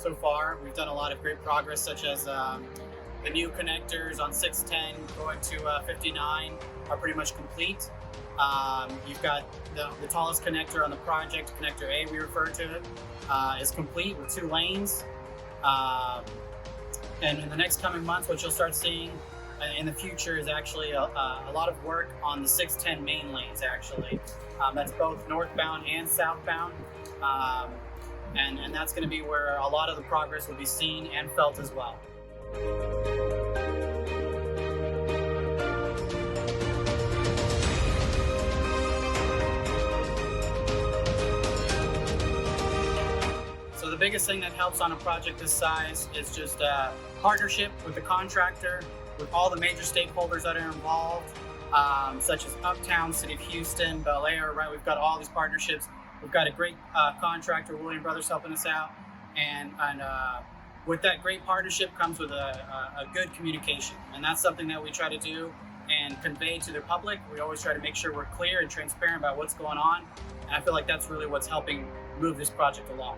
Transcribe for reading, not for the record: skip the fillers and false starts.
so far. We've done a lot of great progress, such as the new connectors on 610 going to 59 are pretty much complete. You've got the tallest connector on the project, connector A we refer to it, is complete with 2 lanes. And in the next coming months, what you'll start seeing in the future is actually a lot of work on the 610 main lanes, actually. That's both northbound and southbound. And that's going to be where a lot of the progress will be seen and felt as well. So the biggest thing that helps on a project this size is just partnership with the contractor, with all the major stakeholders that are involved, such as Uptown, City of Houston, Bel Air, right? We've got all these partnerships. We've got a great contractor, William Brothers, helping us out. And with that great partnership comes with a good communication. And that's something that we try to do and convey to the public. We always try to make sure we're clear and transparent about what's going on. And I feel like that's really what's helping move this project along.